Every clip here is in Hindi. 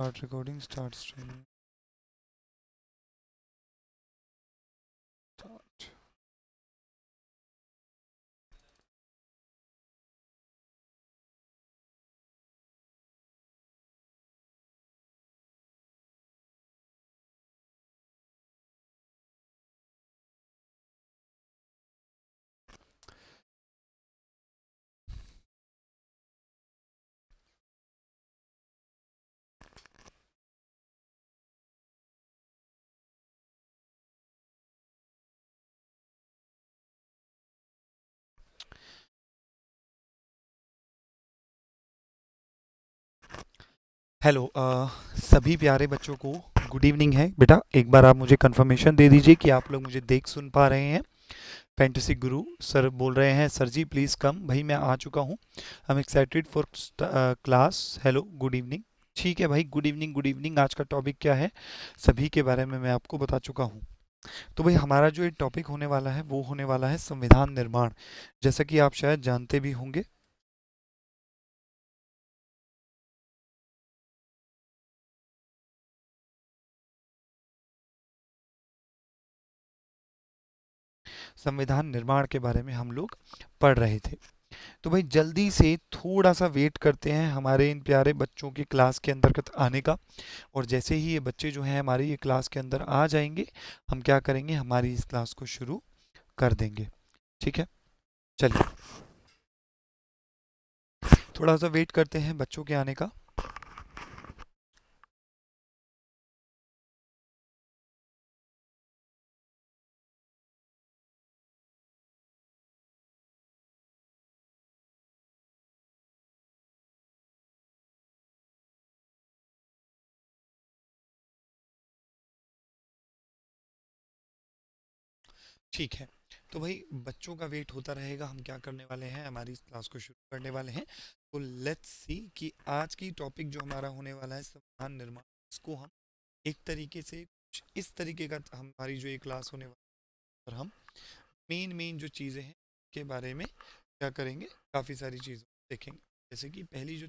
Start recording, start streaming. Start. Hello सभी प्यारे बच्चों को गुड इवनिंग है बेटा। एक बार आप मुझे कंफर्मेशन दे दीजिए कि आप लोग मुझे देख सुन पा रहे हैं। फैंटेसी गुरु सर बोल रहे हैं, सर जी प्लीज़ कम। भाई मैं आ चुका हूँ। I am excited for class. Hello good evening. ठीक है भाई, गुड इवनिंग गुड इवनिंग। आज का टॉपिक क्या है सभी के बारे में मैं आपको बता चुका हूँ। तो भाई हमारा जो ये टॉपिक होने वाला है वो होने वाला है संविधान निर्माण। जैसा कि आप शायद जानते भी होंगे, संविधान निर्माण के बारे में हम लोग पढ़ रहे थे। तो भाई जल्दी से थोड़ा सा वेट करते हैं हमारे इन प्यारे बच्चों की क्लास के अंतर्गत आने का। और जैसे ही ये बच्चे जो हैं हमारी ये क्लास के अंदर आ जाएंगे, हम क्या करेंगे, हमारी इस क्लास को शुरू कर देंगे। ठीक है, चलिए थोड़ा सा वेट करते हैं बच्चों के आने का। ठीक है, तो भाई बच्चों का वेट होता रहेगा। हम क्या करने वाले हैं, हमारी इस क्लास को शुरू करने वाले हैं। तो लेट्स सी कि आज की टॉपिक जो हमारा होने वाला है संविधान निर्माण, इसको हम एक तरीके से कुछ इस तरीके का हमारी जो ये क्लास होने वाली है, और हम मेन मेन जो चीज़ें हैं के बारे में क्या करेंगे, काफ़ी सारी चीज़ें देखेंगे। जैसे कि पहली जो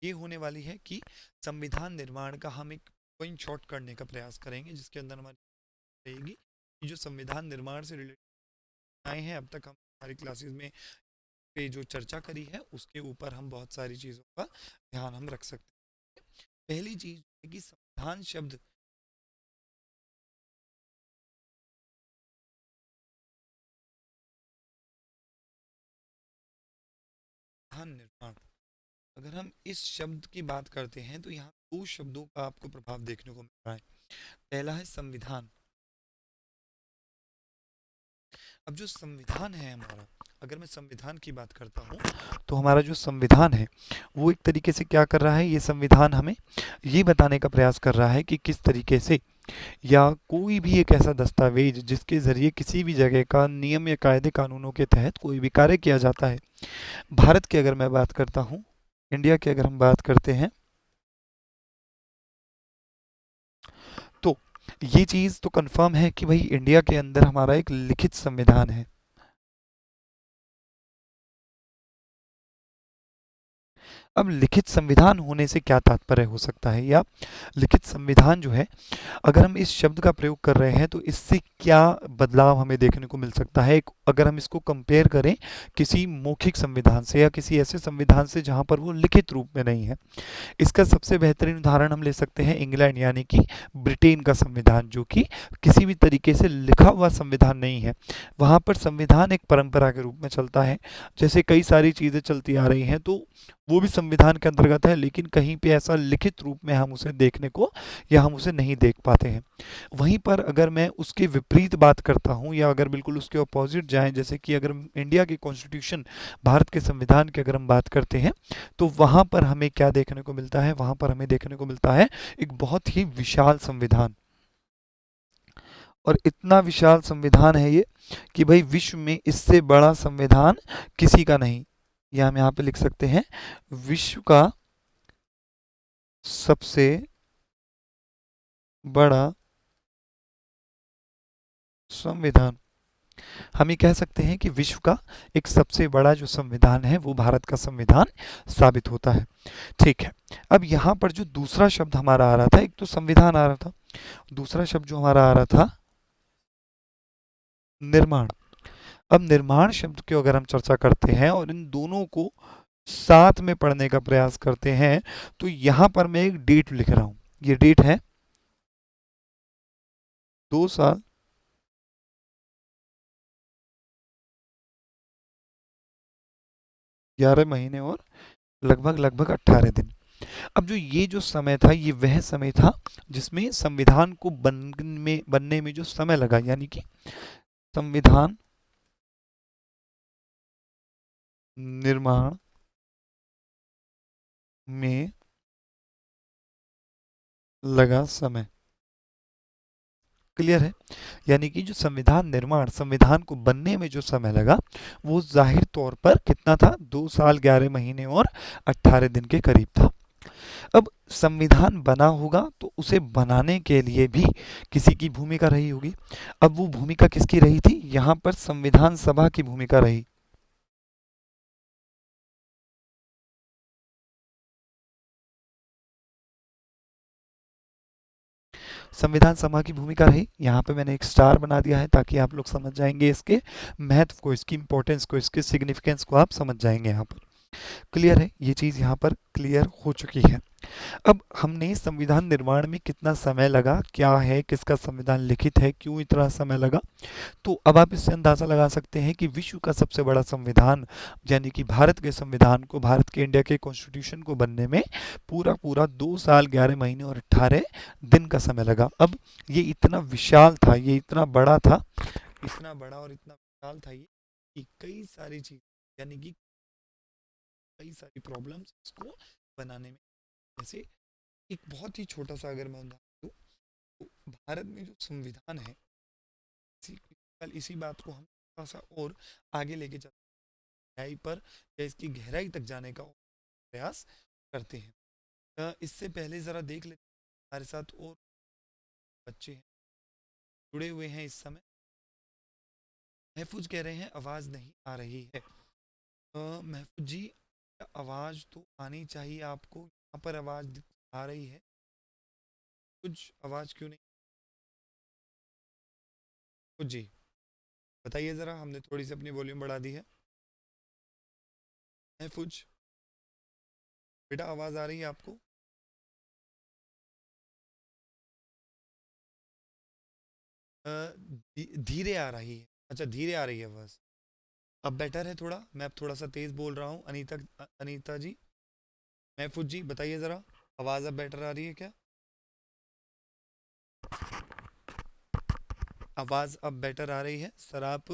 ये होने वाली है कि संविधान निर्माण का हम एक पॉइंट शॉर्ट करने का प्रयास करेंगे, जिसके अंदर हमारी रहेगी कि जो संविधान निर्माण से रिलेटेड आए हैं अब तक हम हमारी क्लासेस में पे जो चर्चा करी है उसके ऊपर हम बहुत सारी चीज़ों का ध्यान हम रख सकते हैं। पहली चीज है कि संविधान शब्द, संविधान निर्माण, अगर हम इस शब्द की बात करते हैं तो यहाँ दो शब्दों का आपको प्रभाव देखने को मिल रहा है। पहला है संविधान। अब जो संविधान है हमारा, अगर मैं संविधान की बात करता हूँ तो हमारा जो संविधान है वो एक तरीके से क्या कर रहा है, ये संविधान हमें ये बताने का प्रयास कर रहा है कि किस तरीके से या कोई भी एक ऐसा दस्तावेज जिसके जरिए किसी भी जगह का नियम या कायदे कानूनों के तहत कोई भी कार्य किया जाता है। भारत की अगर मैं बात करता हूँ, इंडिया की अगर हम बात करते हैं, तो ये चीज़ तो कंफर्म है कि भाई इंडिया के अंदर हमारा एक लिखित संविधान है। अब लिखित संविधान होने से क्या तात्पर्य हो सकता है, या लिखित संविधान जो है, अगर हम इस शब्द का प्रयोग कर रहे हैं तो इससे क्या बदलाव हमें देखने को मिल सकता है। अगर हम इसको कंपेयर करें किसी मौखिक संविधान से या किसी ऐसे संविधान से जहां पर वो लिखित रूप में नहीं है, इसका सबसे बेहतरीन उदाहरण हम ले सकते हैं इंग्लैंड यानी कि ब्रिटेन का संविधान, जो कि किसी भी तरीके से लिखा हुआ संविधान नहीं है। वहाँ पर संविधान एक परंपरा के रूप में चलता है, जैसे कई सारी चीज़ें चलती आ रही हैं, तो वो भी संविधान के अंतर्गत है, लेकिन कहीं पे ऐसा लिखित रूप में हम उसे देखने को या हम उसे नहीं देख पाते हैं। वहीं पर अगर मैं उसके विपरीत बात करता हूँ या अगर बिल्कुल उसके अपोजिट जाएं, जैसे कि अगर इंडिया के कॉन्स्टिट्यूशन, भारत के संविधान की अगर हम बात करते हैं, तो वहाँ पर हमें क्या देखने को मिलता है, वहाँ पर हमें देखने को मिलता है एक बहुत ही विशाल संविधान। और इतना विशाल संविधान है ये कि भाई विश्व में इससे बड़ा संविधान किसी का नहीं। या हम यहाँ पे लिख सकते हैं विश्व का सबसे बड़ा संविधान। हम ये कह सकते हैं कि विश्व का एक सबसे बड़ा जो संविधान है वो भारत का संविधान साबित होता है। ठीक है। अब यहाँ पर जो दूसरा शब्द हमारा आ रहा था, एक तो संविधान आ रहा था, दूसरा शब्द जो हमारा आ रहा था निर्माण। अब निर्माण शब्द की अगर हम चर्चा करते हैं और इन दोनों को साथ में पढ़ने का प्रयास करते हैं, तो यहाँ पर मैं एक डेट लिख रहा हूँ। ये डेट है 2 साल 11 महीने और लगभग लगभग 18 दिन। अब जो ये जो समय था, ये वह समय था जिसमें संविधान को बनने में जो समय लगा, यानी कि संविधान निर्माण में लगा समय। क्लियर है? यानी कि जो संविधान निर्माण, संविधान को बनने में जो समय लगा, वो जाहिर तौर पर कितना था? 2 साल 11 महीने और 18 दिन के करीब था। अब संविधान बना होगा तो उसे बनाने के लिए भी किसी की भूमिका रही होगी। अब वो भूमिका किसकी रही थी? यहाँ पर संविधान सभा की भूमिका रही। संविधान सभा की भूमिका रही। यहाँ पे मैंने एक स्टार बना दिया है ताकि आप लोग समझ जाएंगे इसके महत्व को, इसकी इंपॉर्टेंस को, इसके सिग्निफिकेंस को आप समझ जाएंगे यहाँ पर। क्लियर है? ये चीज़ यहाँ पर क्लियर हो चुकी है। अब हमने संविधान निर्माण में कितना समय लगा, क्या है, किसका संविधान लिखित है, क्यों इतना समय लगा, तो अब आप इससे अंदाज़ा लगा सकते हैं कि विश्व का सबसे बड़ा संविधान यानी कि भारत के संविधान को, भारत के इंडिया के कॉन्स्टिट्यूशन को बनने में पूरा पूरा 2 साल 11 महीने और 18 दिन का समय लगा। अब ये इतना विशाल था, ये इतना बड़ा था, इतना बड़ा और इतना विशाल था ये, कि कई सारी चीज यानी कि कई सारी प्रॉब्लम्स इसको बनाने में, जैसे एक बहुत ही छोटा सा अगर मैं उदाहरण दूं, तो भारत में जो संविधान है, इसी कल इसी बात को हम थोड़ा सा और आगे लेके चलते हैं, गहराई पर या इसकी गहराई तक जाने का प्रयास करते हैं। इससे पहले ज़रा देख लेते हैं हमारे साथ और बच्चे हैं जुड़े हुए हैं इस समय। महफूज कह रहे हैं आवाज़ नहीं आ रही है। महफूज जी, आवाज़ तो आनी चाहिए आपको, यहाँ पर आवाज़ आ रही है, कुछ आवाज़ क्यों नहीं? कुछ जी बताइए ज़रा, हमने थोड़ी सी अपनी वॉल्यूम बढ़ा दी है। महफूज बेटा, आवाज़ आ रही है आपको? धीरे आ रही है। अच्छा, धीरे आ रही है आवाज़। अब बेटर है थोड़ा? मैं अब थोड़ा सा तेज़ बोल रहा हूँ। अनीता जी, महफूज जी बताइए ज़रा, आवाज़ अब बेटर आ रही है क्या? आवाज़ अब बेटर आ रही है सर? आप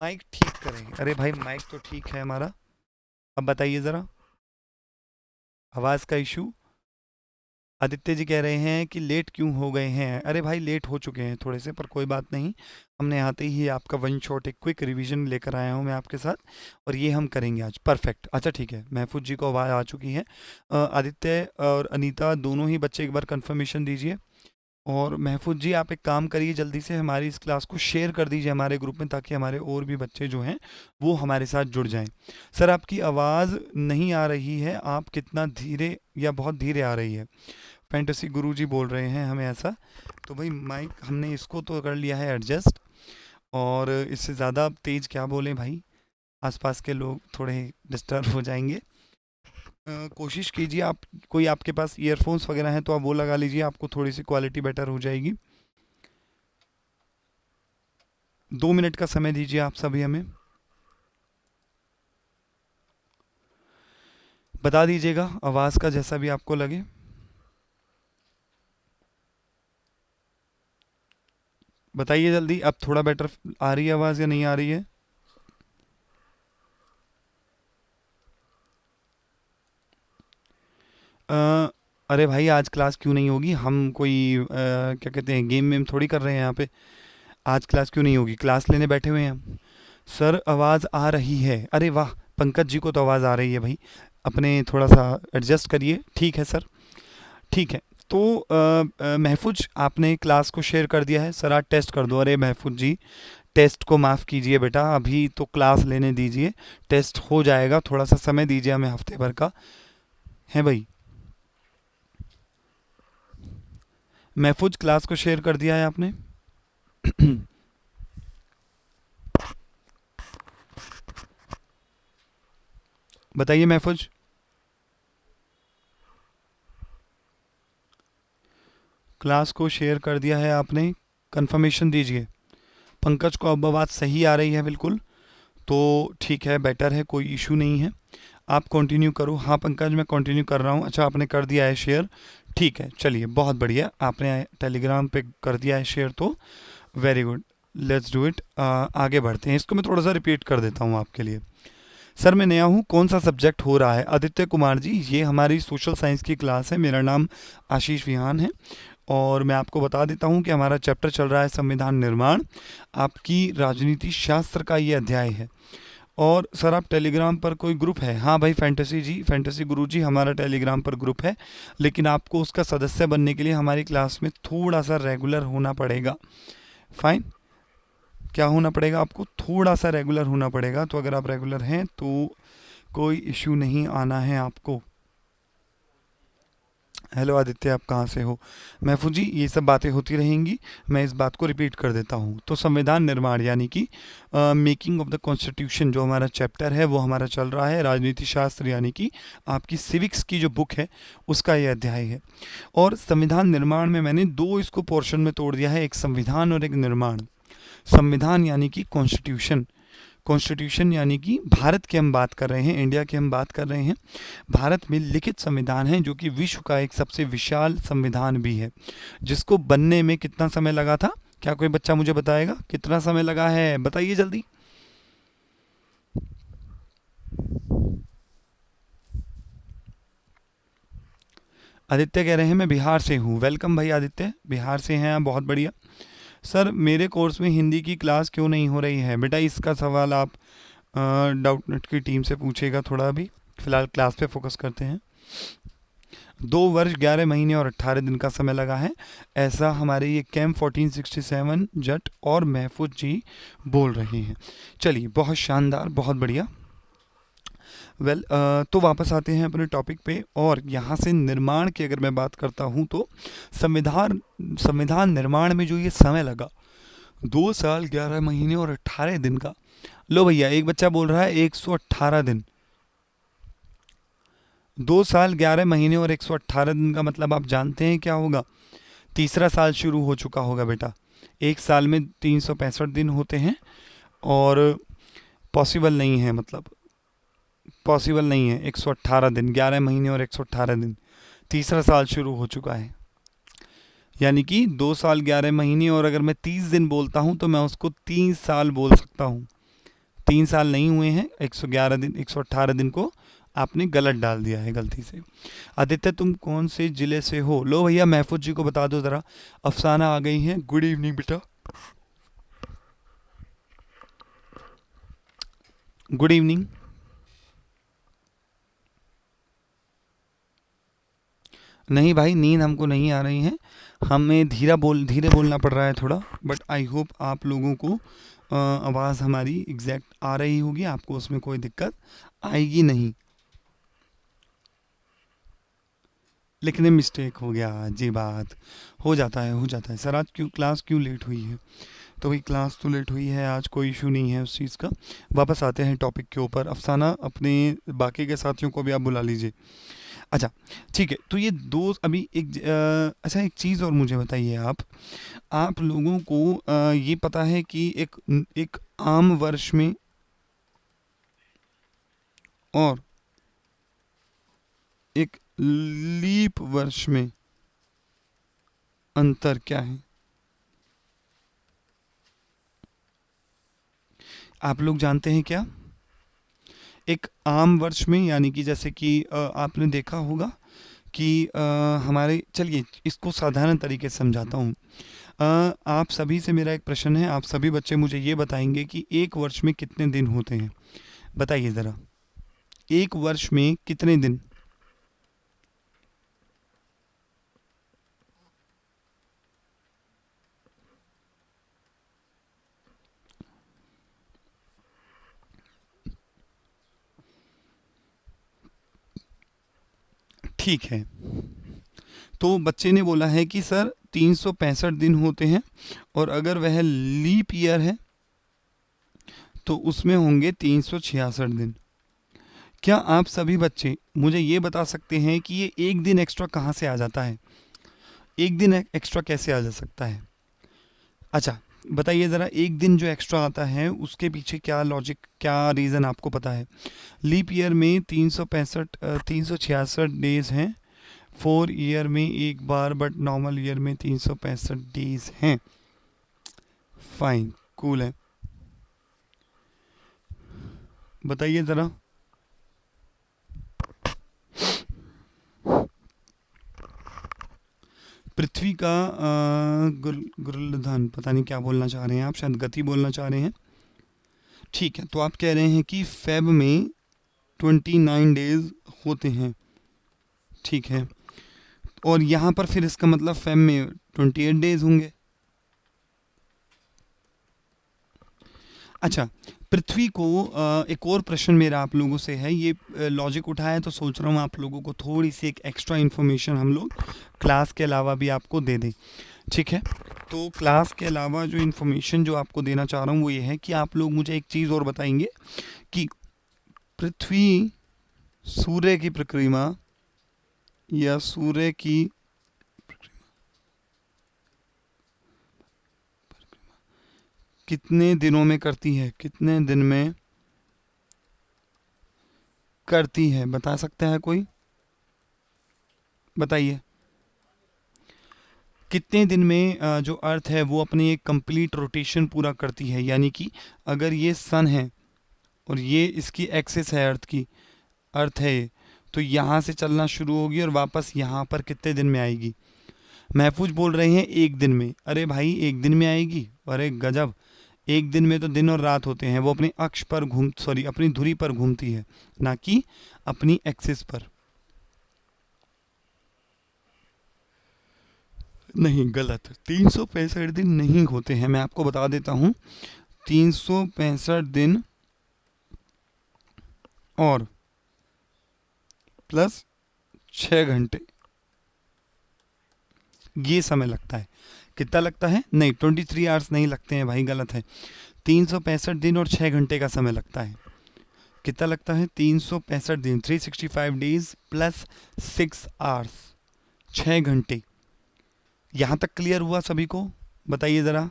माइक ठीक करें। अरे भाई, माइक तो ठीक है हमारा। अब बताइए ज़रा, आवाज़ का इशू। आदित्य जी कह रहे हैं कि लेट क्यों हो गए हैं? अरे भाई, लेट हो चुके हैं थोड़े से, पर कोई बात नहीं। हमने आते ही आपका वन शॉट एक क्विक रिवीजन लेकर आया हूँ मैं आपके साथ, और ये हम करेंगे आज। परफेक्ट। अच्छा ठीक है, महफूज जी को आवाज़ आ चुकी है। आदित्य और अनीता दोनों ही बच्चे एक बार कंफर्मेशन दीजिए। और महफूज जी, आप एक काम करिए, जल्दी से हमारी इस क्लास को शेयर कर दीजिए हमारे ग्रुप में, ताकि हमारे और भी बच्चे जो हैं वो हमारे साथ जुड़ जाएं। सर, आपकी आवाज़ नहीं आ रही है, आप कितना धीरे या बहुत धीरे आ रही है। फैंटेसी गुरुजी बोल रहे हैं हमें ऐसा। तो भाई, माइक हमने इसको तो कर लिया है एडजस्ट, और इससे ज़्यादा तेज़ क्या बोलें भाई, आसपास के लोग थोड़े डिस्टर्ब हो जाएंगे। कोशिश कीजिए आप, कोई आपके पास ईयरफोन्स वगैरह हैं तो आप वो लगा लीजिए, आपको थोड़ी सी क्वालिटी बेटर हो जाएगी। 2 मिनट का समय दीजिए आप सभी हमें, बता दीजिएगा आवाज़ का जैसा भी आपको लगे। बताइए जल्दी, अब थोड़ा बेटर आ रही है आवाज़ या नहीं आ रही है? अ, अरे भाई, आज क्लास क्यों नहीं होगी? हम कोई क्या कहते हैं, गेम वेम थोड़ी कर रहे हैं यहाँ पे। आज क्लास क्यों नहीं होगी? क्लास लेने बैठे हुए हैं हम। सर, आवाज़ आ रही है। अरे वाह, पंकज जी को तो आवाज़ आ रही है भाई। अपने थोड़ा सा एडजस्ट करिए। ठीक है सर, ठीक है। तो महफूज आपने क्लास को शेयर कर दिया है, सर आज टेस्ट कर दो। अरे महफूज जी, टेस्ट को माफ़ कीजिए बेटा, अभी तो क्लास लेने दीजिए, टेस्ट हो जाएगा, थोड़ा सा समय दीजिए हमें हफ्ते भर का, है भाई। महफूज क्लास को शेयर कर दिया है आपने? बताइए महफूज। क्लास को शेयर कर दिया है आपने, कंफर्मेशन दीजिए। पंकज को अब आवाज़ सही आ रही है बिल्कुल, तो ठीक है, बेटर है, कोई इशू नहीं है। आप कंटिन्यू करो। हाँ पंकज, मैं कंटिन्यू कर रहा हूँ। अच्छा, आपने कर दिया है शेयर, ठीक है, चलिए बहुत बढ़िया, आपने टेलीग्राम पे कर दिया है शेयर, तो very good, let's do it. आगे बढ़ते हैं, इसको मैं थोड़ा सा रिपीट कर देता हूँ आपके लिए। सर मैं नया हूँ, कौन सा सब्जेक्ट हो रहा है? आदित्य कुमार जी, ये हमारी सोशल साइंस की क्लास है, मेरा नाम आशीष विहान है, और मैं आपको बता देता हूँ कि हमारा चैप्टर चल रहा है संविधान निर्माण, आपकी राजनीति शास्त्र का ये अध्याय है। और सर आप टेलीग्राम पर कोई ग्रुप है? हाँ भाई फैंटेसी जी, फैंटेसी गुरु जी, हमारा टेलीग्राम पर ग्रुप है, लेकिन आपको उसका सदस्य बनने के लिए हमारी क्लास में थोड़ा सा रेगुलर होना पड़ेगा। फाइन, क्या होना पड़ेगा आपको? थोड़ा सा रेगुलर होना पड़ेगा, तो अगर आप रेगुलर हैं तो कोई इशू नहीं आना है आपको। हेलो आदित्य, आप कहाँ से हो? महफूज जी, ये सब बातें होती रहेंगी, मैं इस बात को रिपीट कर देता हूँ। तो संविधान निर्माण यानी कि मेकिंग ऑफ द कॉन्स्टिट्यूशन जो हमारा चैप्टर है वो हमारा चल रहा है। राजनीति शास्त्र यानी कि आपकी सिविक्स की जो बुक है उसका ये अध्याय है। और संविधान निर्माण में मैंने दो इसको पोर्शन में तोड़ दिया है, एक संविधान और एक निर्माण। संविधान यानी कि कॉन्स्टिट्यूशन, कॉन्स्टिट्यूशन यानी कि भारत की हम बात कर रहे हैं, इंडिया की हम बात कर रहे हैं। भारत में लिखित संविधान है जो कि विश्व का एक सबसे विशाल संविधान भी है, जिसको बनने में कितना समय लगा था? क्या कोई बच्चा मुझे बताएगा कितना समय लगा है? बताइए जल्दी। आदित्य कह रहे हैं मैं बिहार से हूँ। वेलकम भाई आदित्य, बिहार से हैं आप, बहुत बढ़िया। सर मेरे कोर्स में हिंदी की क्लास क्यों नहीं हो रही है? बेटा इसका सवाल आप डाउटनेट की टीम से पूछेगा थोड़ा। अभी फ़िलहाल क्लास पे फोकस करते हैं। 2 वर्ष 11 महीने और 18 दिन का समय लगा है, ऐसा हमारे ये कैंप 1467 जट और महफूज जी बोल रहे हैं। चलिए बहुत शानदार, बहुत बढ़िया। वेल तो वापस आते हैं अपने टॉपिक पे, और यहाँ से निर्माण की अगर मैं बात करता हूँ तो संविधान संविधान निर्माण में जो ये समय लगा, 2 साल 11 महीने और 18 दिन का। लो भैया, एक बच्चा बोल रहा है 118 दिन। 2 साल 11 महीने और 118 दिन का मतलब आप जानते हैं क्या होगा? तीसरा साल शुरू हो चुका होगा बेटा। एक साल में 365 दिन होते हैं, और पॉसिबल नहीं है, मतलब पॉसिबल नहीं है 118 दिन, 11 महीने और 118 दिन। तीसरा साल शुरू हो चुका है, यानी कि 2 साल 11 महीने, और अगर मैं 30 दिन बोलता हूँ तो मैं उसको 3 साल बोल सकता हूँ। 3 साल नहीं हुए हैं, 111 दिन, 118 दिन को आपने गलत डाल दिया है गलती से। आदित्य तुम कौन से ज़िले से हो? लो भैया महफूज जी को बता दो ज़रा। अफसाना आ गई हैं, गुड इवनिंग बेटा, गुड इवनिंग। नहीं भाई, नींद हमको नहीं आ रही है, हमें धीरे बोलना पड़ रहा है थोड़ा, बट आई होप आप लोगों को आवाज़ हमारी एग्जैक्ट आ रही होगी, आपको उसमें कोई दिक्कत आएगी नहीं। लिखने में मिस्टेक हो गया जी, बात हो जाता है, हो जाता है। सर आज क्यों क्लास क्यों लेट हुई है? तो भाई क्लास तो लेट हुई है आज, कोई इशू नहीं है उस चीज़ का। वापस आते हैं टॉपिक के ऊपर। अफसाना अपने बाकी के साथियों को भी आप बुला लीजिए। अच्छा ठीक है, तो ये दो अभी एक अच्छा एक चीज़ और मुझे बताइए आप लोगों को ये पता है कि एक एक आम वर्ष में और एक लीप वर्ष में अंतर क्या है? आप लोग जानते हैं क्या? एक आम वर्ष में यानी कि जैसे कि आपने देखा होगा कि हमारे, चलिए इसको साधारण तरीके से समझाता हूँ। आप सभी से मेरा एक प्रश्न है, आप सभी बच्चे मुझे ये बताएंगे कि एक वर्ष में कितने दिन होते हैं? बताइए ज़रा, एक वर्ष में कितने दिन? ठीक है, तो बच्चे ने बोला है कि सर 365 दिन होते हैं और अगर वह लीप ईयर है तो उसमें होंगे 366 दिन। क्या आप सभी बच्चे मुझे ये बता सकते हैं कि ये एक दिन एक्स्ट्रा कहाँ से आ जाता है? एक दिन एक्स्ट्रा कैसे आ जा सकता है? अच्छा, बताइए ज़रा, एक दिन जो एक्स्ट्रा आता है उसके पीछे क्या लॉजिक, क्या रीज़न आपको पता है? लीप ईयर में 366 डेज हैं, 4 ईयर में एक बार, बट नॉर्मल ईयर में 365 डेज हैं। फाइन, कूल है, बताइए ज़रा। पृथ्वी का गुरुधन, पता नहीं क्या बोलना चाह रहे हैं आप, शायद गति बोलना चाह रहे हैं। ठीक है, तो आप कह रहे हैं कि फेब में 29 डेज होते हैं, ठीक है, और यहाँ पर फिर इसका मतलब फेब में 28 डेज होंगे। अच्छा, पृथ्वी को एक और प्रश्न मेरा आप लोगों से है, ये लॉजिक उठाया तो सोच रहा हूँ आप लोगों को थोड़ी सी एक एक्स्ट्रा इन्फॉर्मेशन हम लोग क्लास के अलावा भी आपको दे दें, ठीक है। तो क्लास के अलावा जो इन्फॉर्मेशन जो आपको देना चाह रहा हूँ वो ये है कि आप लोग मुझे एक चीज़ और बताएंगे कि पृथ्वी सूर्य की परिक्रमा या सूर्य की कितने दिनों में करती है, कितने दिन में करती है, बता सकता है कोई? बताइए, कितने दिन में जो अर्थ है वो अपनी एक कंप्लीट रोटेशन पूरा करती है? यानी कि अगर ये सन है और ये इसकी एक्सिस है अर्थ की, अर्थ है ये, तो यहाँ से चलना शुरू होगी और वापस यहाँ पर कितने दिन में आएगी? महफूज बोल रहे हैं एक दिन में। अरे भाई, एक दिन में आएगी? अरे गजब, एक दिन में तो दिन और रात होते हैं, वो अपने अक्ष पर अपनी धुरी पर घूमती है, ना कि अपनी एक्सिस पर। नहीं, गलत, 365 दिन नहीं होते हैं, मैं आपको बता देता हूँ। 365 दिन और प्लस 6 घंटे, ये समय लगता है। कितना लगता है? नहीं, 23 आवर्स नहीं लगते हैं भाई, गलत है। 365 दिन और 6 घंटे का समय लगता है। कितना लगता है? 365 दिन, 365 डेज प्लस 6 आवर्स, 6 घंटे। यहाँ तक क्लियर हुआ सभी को? बताइए ज़रा।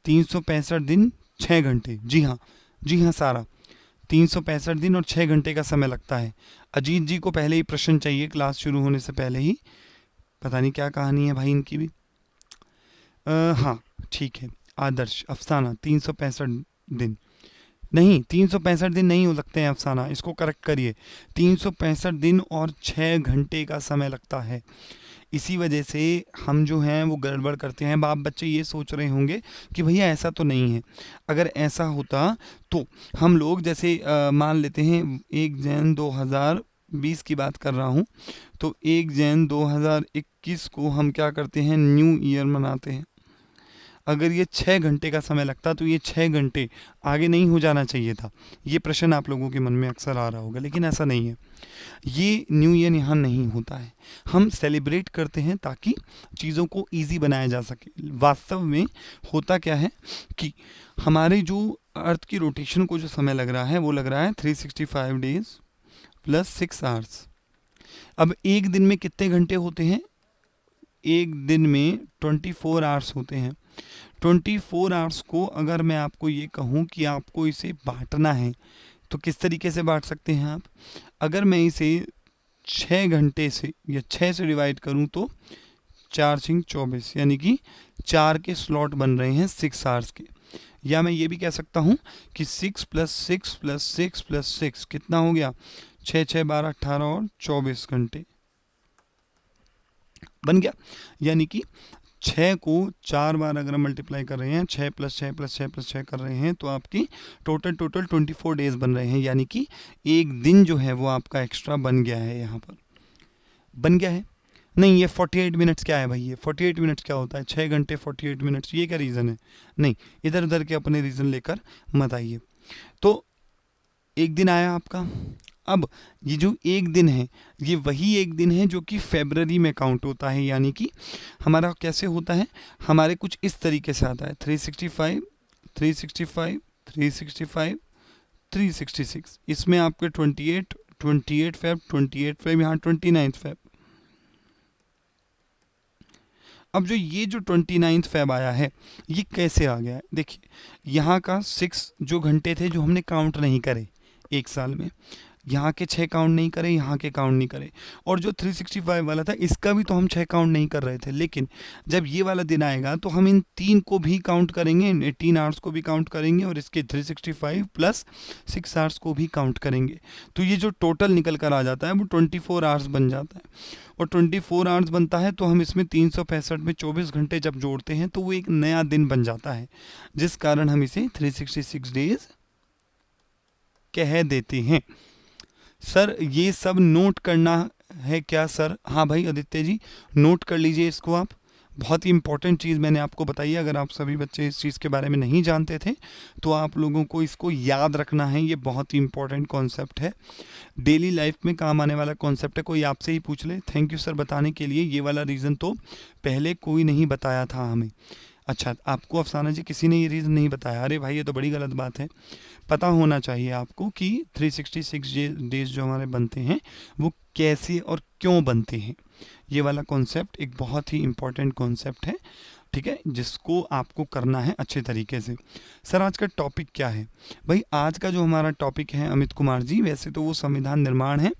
365 दिन 6 घंटे, जी हाँ, जी हाँ सारा, 365 दिन और 6 घंटे का समय लगता है। अजीत जी को पहले ही प्रश्न चाहिए क्लास शुरू होने से पहले ही, पता नहीं क्या कहानी है भाई इनकी भी। हाँ, ठीक है, आदर्श, अफसाना 365 दिन नहीं, 365 दिन नहीं हो सकते हैं अफसाना, इसको करेक्ट करिए। 365 दिन और 6 घंटे का समय लगता है। इसी वजह से हम जो हैं वो गड़बड़ करते हैं। बाप बच्चे ये सोच रहे होंगे कि भैया ऐसा तो नहीं है। अगर ऐसा होता तो हम लोग जैसे मान लेते हैं 1 जैन 2020 की बात कर रहा हूँ, तो 1 जैन 2021 को हम क्या करते हैं, न्यू ईयर मनाते हैं। अगर ये 6 घंटे का समय लगता तो ये 6 घंटे आगे नहीं हो जाना चाहिए था। ये प्रश्न आप लोगों के मन में अक्सर आ रहा होगा, लेकिन ऐसा नहीं है। ये न्यू ईयर यहाँ नहीं होता है, हम सेलिब्रेट करते हैं ताकि चीज़ों को इजी बनाया जा सके। वास्तव में होता क्या है कि हमारे जो अर्थ की रोटेशन को जो समय लग रहा है वो लग रहा है 365 डेज प्लस 6 आवर्स। अब एक दिन में कितने घंटे होते हैं? एक दिन में 24 आवर्स होते हैं। 24 आवर्स को अगर मैं आपको ये कहूँ कि आपको इसे बांटना है तो किस तरीके से बांट सकते हैं आप? अगर मैं इसे 6 घंटे से या 6 से डिवाइड करूं तो 4×6 = 24, यानी कि 4 के स्लॉट बन रहे हैं 6 आवर्स के। या मैं ये भी कह सकता हूँ कि 6 + 6 + 6 + 6 कितना हो गया? 6 6 12 18 और 24 घंटे बन गया। यानी कि 6 को 4 बार अगर हम मल्टीप्लाई कर रहे हैं, 6 + 6 + 6 + 6 कर रहे हैं, तो आपकी टोटल 24 डेज बन रहे हैं। यानी कि एक दिन जो है वो आपका एक्स्ट्रा बन गया है, यहाँ पर बन गया है। नहीं, ये 48 मिनट्स क्या है भाई? ये 48 मिनट्स क्या होता है? 6 घंटे 48 मिनट्स, ये क्या रीज़न है? नहीं, इधर उधर के अपने रीज़न लेकर मत आइए। तो एक दिन आया आपका। अब ये जो एक दिन है, ये वही एक दिन है जो कि फरवरी में काउंट होता है, यानी कि हमारा कैसे होता है, हमारे कुछ इस तरीके से आता है 365, 365, 365, 366, इसमें आपके 28, 28 फेब, 28 फेब, यहाँ 29 फेब। अब जो ये जो 29 फेब आया है, ये कैसे आ गया है, देखिए यहाँ का 6 जो घंटे थे जो हमने काउंट नहीं करे एक साल में, यहाँ के 6 काउंट नहीं करे, यहाँ के काउंट नहीं करे, और जो 365 वाला था इसका भी तो हम 6 काउंट नहीं कर रहे थे, लेकिन जब ये वाला दिन आएगा तो हम इन 3 को भी काउंट करेंगे, इन 18 आवर्स को भी काउंट करेंगे, और इसके 365 प्लस 6 आवर्स को भी काउंट करेंगे। तो ये जो टोटल निकल कर आ जाता है वो 24 आवर्स बन जाता है, और 24 आवर्स बनता है तो हम इसमें 365 में 24 घंटे जब जोड़ते हैं तो वो एक नया दिन बन जाता है, जिस कारण हम इसे 366 डेज कह देते हैं। सर ये सब नोट करना है क्या सर? हाँ भाई आदित्य जी, नोट कर लीजिए इसको आप, बहुत ही इंपॉर्टेंट चीज़ मैंने आपको बताई है। अगर आप सभी बच्चे इस चीज़ के बारे में नहीं जानते थे तो आप लोगों को इसको याद रखना है, ये बहुत ही इंपॉर्टेंट कॉन्सेप्ट है, डेली लाइफ में काम आने वाला कॉन्सेप्ट है। कोई आपसे ही पूछ ले, थैंक यू सर बताने के लिए, ये वाला रीज़न तो पहले कोई नहीं बताया था हमें। अच्छा, आपको अफसाना जी किसी ने ये रीज़न नहीं बताया? अरे भाई ये तो बड़ी गलत बात है, पता होना चाहिए आपको कि 366 डेज जो हमारे बनते हैं वो कैसे और क्यों बनते हैं। ये वाला कॉन्सेप्ट एक बहुत ही इम्पॉर्टेंट कॉन्सेप्ट है, ठीक है, जिसको आपको करना है अच्छे तरीके से। सर आज का टॉपिक क्या है? भाई आज का जो हमारा टॉपिक है अमित कुमार जी, वैसे तो वो संविधान निर्माण है,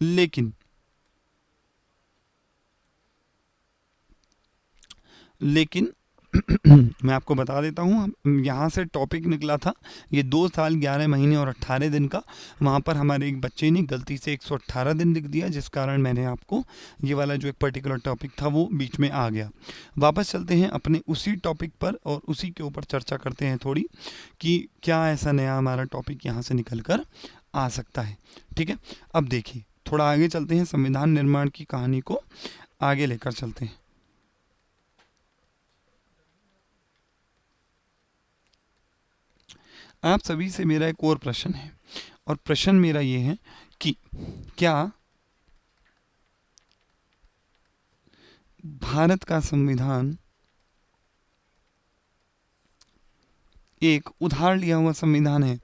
लेकिन लेकिन मैं आपको बता देता हूँ, यहाँ से टॉपिक निकला था ये 2 साल 11 महीने और 18 दिन का। वहाँ पर हमारे एक बच्चे ने गलती से 118 दिन लिख दिया, जिस कारण मैंने आपको ये वाला जो एक पर्टिकुलर टॉपिक था वो बीच में आ गया। वापस चलते हैं अपने उसी टॉपिक पर और उसी के ऊपर चर्चा करते हैं थोड़ी, कि क्या ऐसा नया हमारा टॉपिक यहाँ से निकल कर आ सकता है। ठीक है, अब देखिए थोड़ा आगे चलते हैं, संविधान निर्माण की कहानी को आगे लेकर चलते हैं। आप सभी से मेरा एक और प्रश्न है, और प्रश्न मेरा ये है कि क्या भारत का संविधान एक उधार लिया हुआ संविधान है?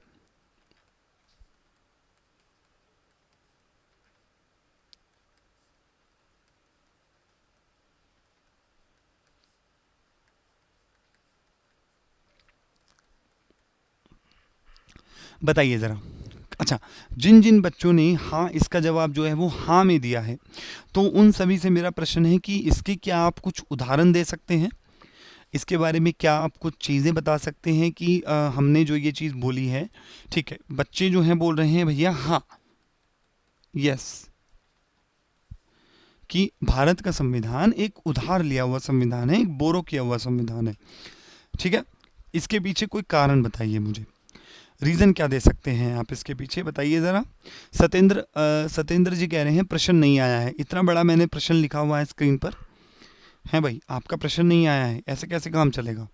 बताइए ज़रा। अच्छा, जिन जिन बच्चों ने हाँ इसका जवाब जो है वो हाँ में दिया है, तो उन सभी से मेरा प्रश्न है कि इसके क्या आप कुछ उदाहरण दे सकते हैं? इसके बारे में क्या आप कुछ चीज़ें बता सकते हैं कि हमने जो ये चीज़ बोली है, ठीक है, बच्चे जो हैं बोल रहे हैं भैया हाँ, यस, कि भारत का संविधान एक उधार लिया हुआ संविधान है, एक बोरो किया हुआ संविधान है। ठीक है, इसके पीछे कोई कारण बताइए मुझे, रीज़न क्या दे सकते हैं आप इसके पीछे, बताइए ज़रा। सत्येंद्र जी कह रहे हैं प्रश्न नहीं आया है, इतना बड़ा मैंने प्रश्न लिखा हुआ है स्क्रीन पर, है भाई आपका प्रश्न नहीं आया है, ऐसे कैसे काम चलेगा?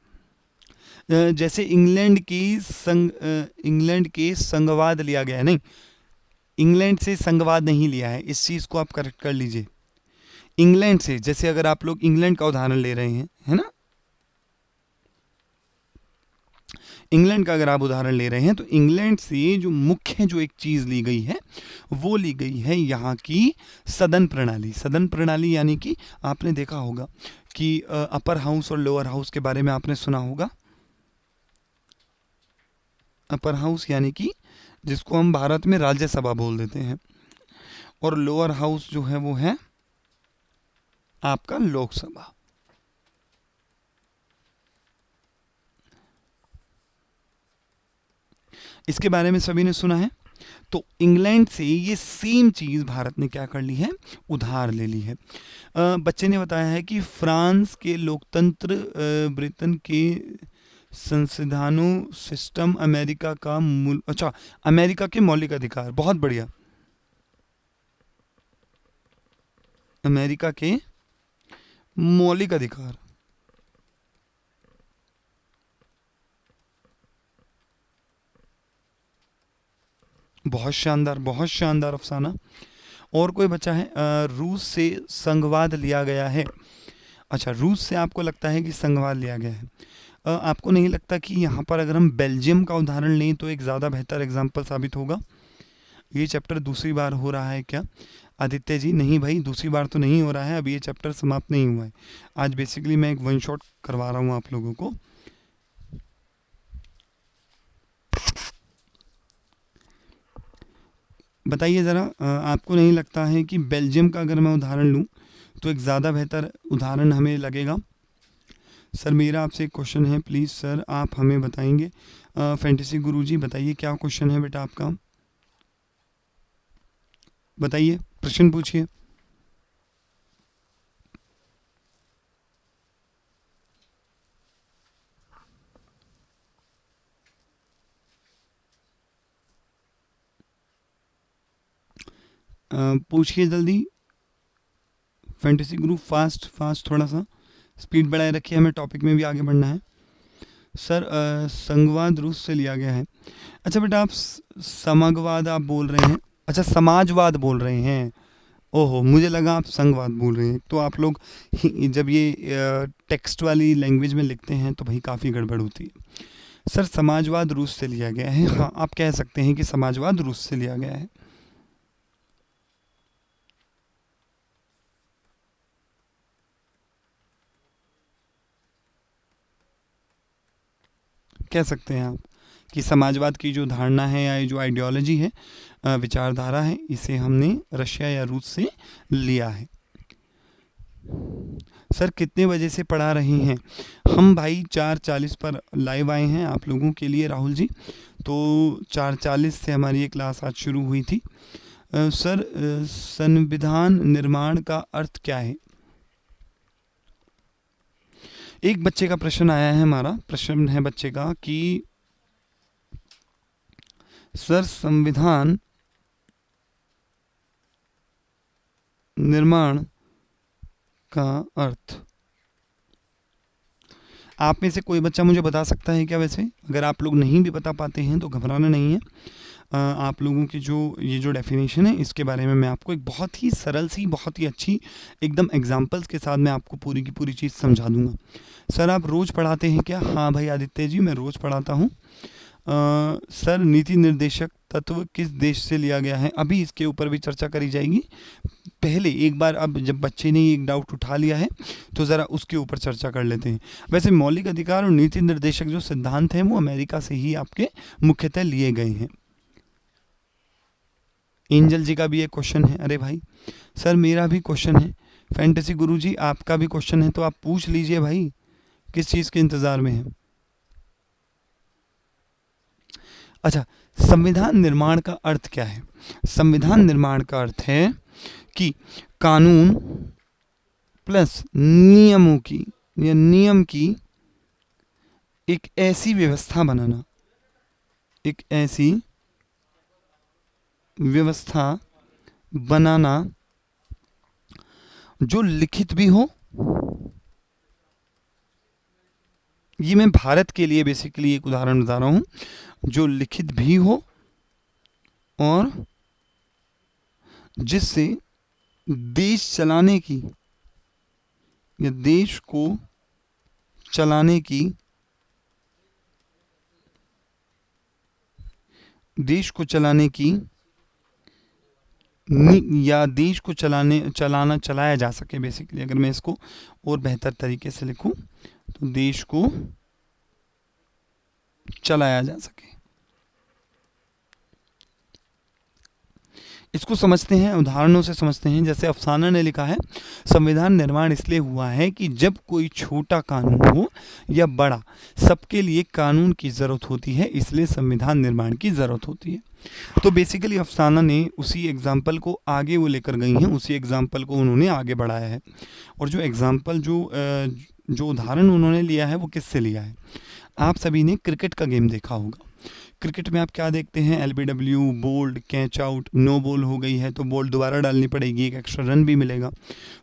जैसे इंग्लैंड के संघवाद लिया गया है, नहीं, इंग्लैंड से संघवाद नहीं लिया है, इस चीज़ को आप करेक्ट कर लीजिए। इंग्लैंड से, जैसे अगर आप लोग इंग्लैंड का उदाहरण ले रहे हैं, है ना, इंग्लैंड का अगर आप उदाहरण ले रहे हैं तो इंग्लैंड से जो मुख्य जो एक चीज़ ली गई है वो ली गई है यहाँ की सदन प्रणाली। सदन प्रणाली यानी कि आपने देखा होगा कि अपर हाउस और लोअर हाउस के बारे में आपने सुना होगा। अपर हाउस यानी कि जिसको हम भारत में राज्यसभा बोल देते हैं, और लोअर हाउस जो है वो है आपका लोकसभा। इसके बारे में सभी ने सुना है। तो इंग्लैंड से ये सेम चीज़ भारत ने क्या कर ली है, उधार ले ली है। बच्चे ने बताया है कि फ्रांस के लोकतंत्र, ब्रिटेन के संविधानों सिस्टम, अमेरिका का मूल, अच्छा, अमेरिका के मौलिक अधिकार, बहुत बढ़िया, अमेरिका के मौलिक अधिकार, बहुत शानदार अफसाना। और कोई बचा है? रूस से संघवाद लिया गया है। अच्छा, रूस से आपको लगता है कि संघवाद लिया गया है। आपको नहीं लगता कि यहाँ पर अगर हम बेल्जियम का उदाहरण लें तो एक ज़्यादा बेहतर एग्जाम्पल साबित होगा? ये चैप्टर दूसरी बार हो रहा है क्या आदित्य जी? नहीं भाई, दूसरी बार तो नहीं हो रहा है, अभी ये चैप्टर समाप्त नहीं हुआ है। आज बेसिकली मैं एक वन शॉट करवा रहा हूँ आप लोगों को। बताइए ज़रा, आपको नहीं लगता है कि बेल्जियम का अगर मैं उदाहरण लूँ तो एक ज़्यादा बेहतर उदाहरण हमें लगेगा? सर मेरा आपसे एक क्वेश्चन है, प्लीज़ सर आप हमें बताएंगे। फैंटेसी गुरुजी बताइए क्या क्वेश्चन है बेटा आपका, बताइए, प्रश्न पूछिए। पूछिए जल्दी फैंटेसी गुरु, फास्ट फास्ट, थोड़ा सा स्पीड बढ़ाए रखिए, हमें टॉपिक में भी आगे बढ़ना है। सर संघवाद रूस से लिया गया है। अच्छा बेटा, आप समगवाद आप बोल रहे हैं, अच्छा समाजवाद बोल रहे हैं। ओहो, मुझे लगा आप संघवाद बोल रहे हैं। तो आप लोग जब ये टेक्स्ट वाली लैंग्वेज में लिखते हैं तो भाई काफ़ी गड़बड़ होती है। सर समाजवाद रूस से लिया गया है, हाँ आप कह सकते हैं कि समाजवाद रूस से लिया गया है। कह सकते हैं आप कि समाजवाद की जो धारणा है या ये जो आइडियोलॉजी है, विचारधारा है, इसे हमने रशिया या रूस से लिया है। सर कितने बजे से पढ़ा रही हैं? हम भाई 4:40 पर लाइव आए हैं आप लोगों के लिए राहुल जी, तो 4:40 से हमारी ये क्लास आज शुरू हुई थी। सर संविधान निर्माण का अर्थ क्या है? एक बच्चे का प्रश्न आया है, हमारा प्रश्न है बच्चे का कि सर संविधान निर्माण का अर्थ, आप में से कोई बच्चा मुझे बता सकता है क्या? वैसे अगर आप लोग नहीं भी बता पाते हैं तो घबराना नहीं है। आप लोगों की जो ये जो डेफिनेशन है इसके बारे में मैं आपको एक बहुत ही सरल सी, बहुत ही अच्छी एकदम एग्जांपल्स के साथ मैं आपको पूरी की पूरी चीज़ समझा दूंगा। सर आप रोज़ पढ़ाते हैं क्या? हाँ भाई आदित्य जी, मैं रोज़ पढ़ाता हूँ। सर नीति निर्देशक तत्व किस देश से लिया गया है? अभी इसके ऊपर भी चर्चा करी जाएगी। पहले एक बार, अब जब बच्चे ने एक डाउट उठा लिया है तो ज़रा उसके ऊपर चर्चा कर लेते हैं। वैसे मौलिक अधिकार और नीति निर्देशक जो सिद्धांत हैं वो अमेरिका से ही आपके मुख्यतः लिए गए हैं। एंजल जी का भी एक क्वेश्चन है। अरे भाई सर मेरा भी क्वेश्चन है। फैंटेसी गुरुजी आपका भी क्वेश्चन है तो आप पूछ लीजिए भाई, किस चीज़ के इंतज़ार में है? अच्छा, संविधान निर्माण का अर्थ क्या है? संविधान निर्माण का अर्थ है कि कानून प्लस नियमों की या नियम की एक ऐसी व्यवस्था बनाना, एक ऐसी व्यवस्था बनाना जो लिखित भी हो। ये मैं भारत के लिए बेसिकली एक उदाहरण बता रहा हूँ, जो लिखित भी हो और जिससे देश चलाने की या देश को चलाने की, देश को चलाने की या देश को चलाया जा सके। बेसिकली अगर मैं इसको और बेहतर तरीके से लिखूं तो देश को चलाया जा सके। इसको समझते हैं, उदाहरणों से समझते हैं। जैसे अफसाना ने लिखा है, संविधान निर्माण इसलिए हुआ है कि जब कोई छोटा कानून हो या बड़ा, सबके लिए कानून की ज़रूरत होती है, इसलिए संविधान निर्माण की ज़रूरत होती है। तो बेसिकली अफसाना ने उसी एग्जाम्पल को आगे वो लेकर गई हैं, उसी एग्जाम्पल को उन्होंने आगे बढ़ाया है। और जो एग्जाम्पल जो उदाहरण उन्होंने लिया है वो किससे लिया है? आप सभी ने क्रिकेट का गेम देखा होगा। क्रिकेट में आप क्या देखते हैं, LBW, bowled, catch out, no ball हो गई है तो बॉल दोबारा डालनी पड़ेगी, एक एक्स्ट्रा रन भी मिलेगा।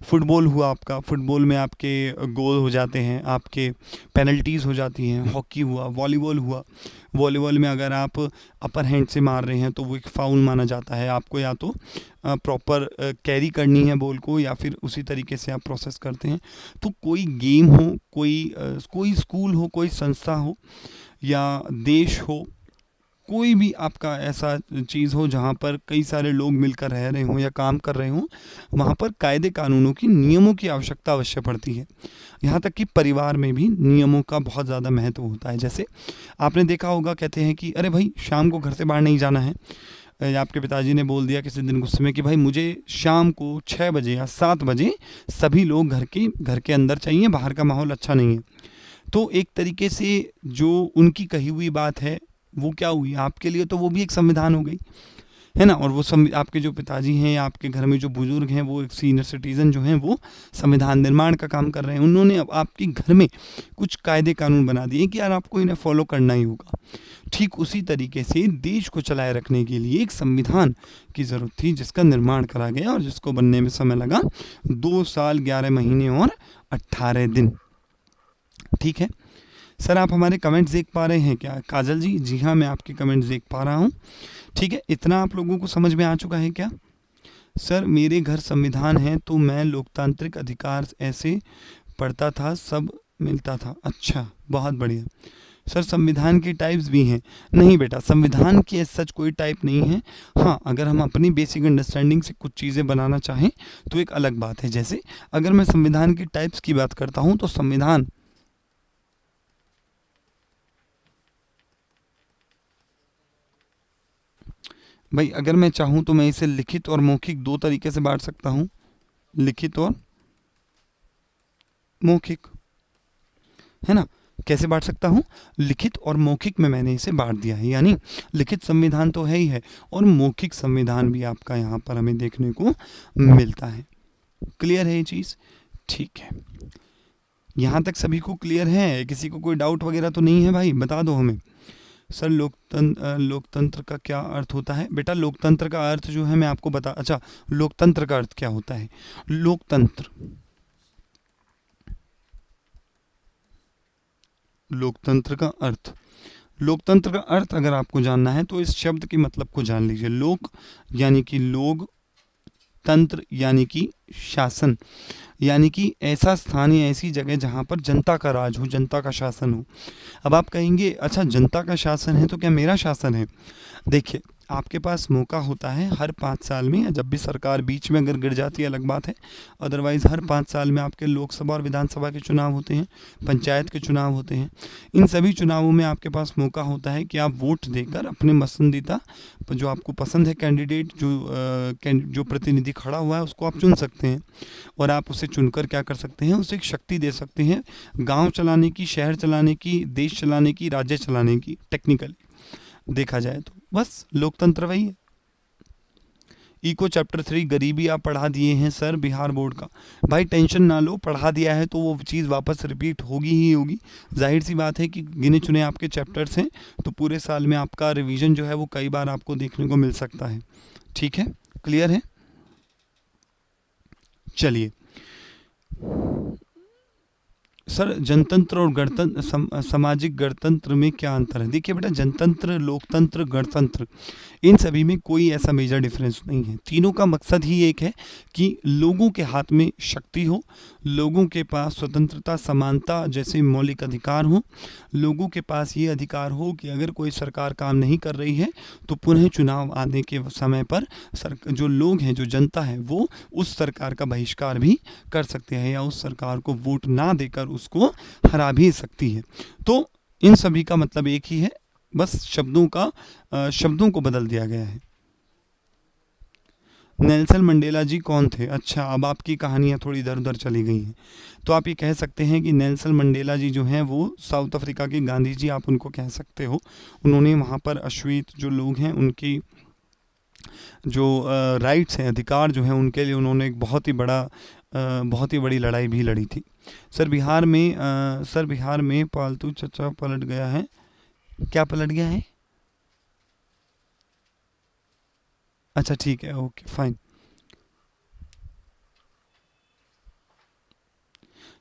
फुटबॉल हुआ आपका, फुटबॉल में आपके गोल हो जाते हैं, आपके पेनल्टीज़ हो जाती हैं। हॉकी हुआ, वॉलीबॉल हुआ, वॉलीबॉल में अगर आप अपर हैंड से मार रहे हैं तो वो एक फाउल माना जाता है, आपको या तो प्रॉपर कैरी करनी है बॉल को या फिर उसी तरीके से आप प्रोसेस करते हैं। तो कोई गेम हो, कोई स्कूल हो, कोई संस्था हो या देश हो, कोई भी आपका ऐसा चीज़ हो जहाँ पर कई सारे लोग मिलकर रह रहे हों या काम कर रहे हों, वहाँ पर कायदे कानूनों की, नियमों की आवश्यकता अवश्य पड़ती है। यहाँ तक कि परिवार में भी नियमों का बहुत ज़्यादा महत्व होता है। जैसे आपने देखा होगा, कहते हैं कि अरे भाई शाम को घर से बाहर नहीं जाना है, या आपके पिताजी ने बोल दिया किसी दिन गुस्से में कि भाई मुझे शाम को 6 बजे या 7 बजे सभी लोग घर के अंदर चाहिए, बाहर का माहौल अच्छा नहीं है। तो एक तरीके से जो उनकी कही हुई बात है वो क्या हुई आपके लिए, तो वो भी एक संविधान हो गई, है ना। और वो आपके जो पिताजी हैं या आपके घर में जो बुजुर्ग हैं, वो एक सीनियर सिटीज़न जो हैं, वो संविधान निर्माण का काम कर रहे हैं। उन्होंने अब आपके घर में कुछ कायदे कानून बना दिए कि यार आपको इन्हें फॉलो करना ही होगा। ठीक उसी तरीके से देश को चलाए रखने के लिए एक संविधान की ज़रूरत थी, जिसका निर्माण करा गया और जिसको बनने में समय लगा 2 साल 11 महीने और 18 दिन। ठीक है सर, आप हमारे कमेंट्स देख पा रहे हैं क्या? काजल जी, जी हाँ, मैं आपके कमेंट्स देख पा रहा हूँ। ठीक है, इतना आप लोगों को समझ में आ चुका है क्या? सर, मेरे घर संविधान है तो मैं लोकतांत्रिक अधिकार ऐसे पढ़ता था, सब मिलता था। अच्छा, बहुत बढ़िया। सर, संविधान की टाइप्स भी हैं? नहीं बेटा, संविधान की सच कोई टाइप नहीं है। हाँ, अगर हम अपनी बेसिक अंडरस्टैंडिंग से कुछ चीज़ें बनाना चाहें तो एक अलग बात है। जैसे अगर मैं संविधान की टाइप्स की बात करता हूँ तो संविधान भाई, अगर मैं चाहूँ तो मैं इसे लिखित और मौखिक 2 तरीके से बांट सकता हूँ, लिखित और मौखिक, है ना। कैसे बांट सकता हूँ? लिखित और मौखिक में मैंने इसे बांट दिया है, यानी लिखित संविधान तो है ही है और मौखिक संविधान भी आपका यहाँ पर हमें देखने को मिलता है। क्लियर है ये चीज़? ठीक है, यहाँ तक सभी को क्लियर है? किसी को कोई डाउट वगैरह तो नहीं है भाई? बता दो हमें। सर, लोकतंत्र का क्या अर्थ होता है? बेटा, लोकतंत्र का अर्थ जो है मैं आपको अच्छा, लोकतंत्र का अर्थ क्या होता है? लोकतंत्र का अर्थ, लोकतंत्र का अर्थ अगर आपको जानना है तो इस शब्द के मतलब को जान लीजिए। लोक यानी कि लोग, तंत्र यानी कि शासन, यानी कि ऐसा स्थान या ऐसी जगह जहाँ पर जनता का राज हो, जनता का शासन हो। अब आप कहेंगे अच्छा, जनता का शासन है तो क्या मेरा शासन है? देखिए, आपके पास मौका होता है हर 5 साल में, या जब भी सरकार बीच में अगर गिर जाती है अलग बात है, अदरवाइज़ हर 5 साल में आपके लोकसभा और विधानसभा के चुनाव होते हैं, पंचायत के चुनाव होते हैं। इन सभी चुनावों में आपके पास मौका होता है कि आप वोट देकर अपने पसंदीदा, जो आपको पसंद है कैंडिडेट, जो प्रतिनिधि खड़ा हुआ है, उसको आप चुन सकते हैं। और आप उसे चुनकर क्या कर सकते हैं, उसे एक शक्ति दे सकते हैं, गांव चलाने की, शहर चलाने की, देश चलाने की, राज्य चलाने की। टेक्निकली देखा जाए तो बस लोकतंत्र वही है। इको चैप्टर 3 गरीबी आप पढ़ा दिए हैं सर, बिहार बोर्ड का। भाई टेंशन ना लो, पढ़ा दिया है तो वो चीज़ वापस रिपीट होगी ही होगी। जाहिर सी बात है कि गिने चुने आपके चैप्टर्स हैं, तो पूरे साल में आपका रिवीजन जो है वो कई बार आपको देखने को मिल सकता है। ठीक है, क्लियर है? चलिए सर, जनतंत्र और गणतंत्र, सामाजिक गणतंत्र में क्या अंतर है? देखिए बेटा, जनतंत्र, लोकतंत्र, गणतंत्र, इन सभी में कोई ऐसा मेजर डिफरेंस नहीं है। तीनों का मकसद ही एक है कि लोगों के हाथ में शक्ति हो, लोगों के पास स्वतंत्रता, समानता जैसे मौलिक अधिकार हो, लोगों के पास ये अधिकार हो कि अगर कोई सरकार काम नहीं कर रही है तो पुनः चुनाव आने के समय पर जो लोग हैं, जो जनता है, वो उस सरकार का बहिष्कार भी कर सकते हैं या उस सरकार को वोट ना देकर उसको हरा भी सकती है। तो इन सभी का मतलब एक ही है, बस शब्दों को बदल दिया गया है। नेल्सन मंडेला जी कौन थे? अच्छा, अब आपकी कहानियाँ थोड़ी इधर उधर चली गई हैं। तो आप ये कह सकते हैं कि नेल्सन मंडेला जी जो हैं वो साउथ अफ्रीका के गांधी जी आप उनको कह सकते हो। उन्होंने वहाँ पर अश्वेत जो लोग हैं उनकी जो राइट्स हैं, अधिकार जो हैं, उनके लिए उन्होंने एक बहुत ही बड़ी लड़ाई भी लड़ी थी। सर, बिहार में पालतू चचा पलट गया है। क्या पलट गया है? अच्छा ठीक है, ओके फाइन।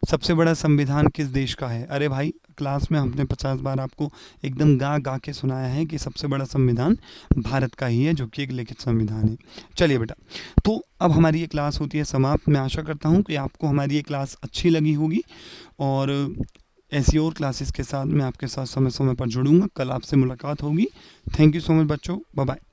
सबसे बड़ा संविधान किस देश का है? अरे भाई, क्लास में हमने 50 बार आपको एकदम गा गा के सुनाया है कि सबसे बड़ा संविधान भारत का ही है, जो कि एक लिखित संविधान है। चलिए बेटा, तो अब हमारी ये क्लास होती है समाप्त। मैं आशा करता हूँ कि आपको हमारी ये क्लास अच्छी लगी होगी, और ऐसी और क्लासेस के साथ मैं आपके साथ समय समय पर जुड़ूंगा। कल आपसे मुलाकात होगी। थैंक यू सो मच बच्चों, बाय बाय।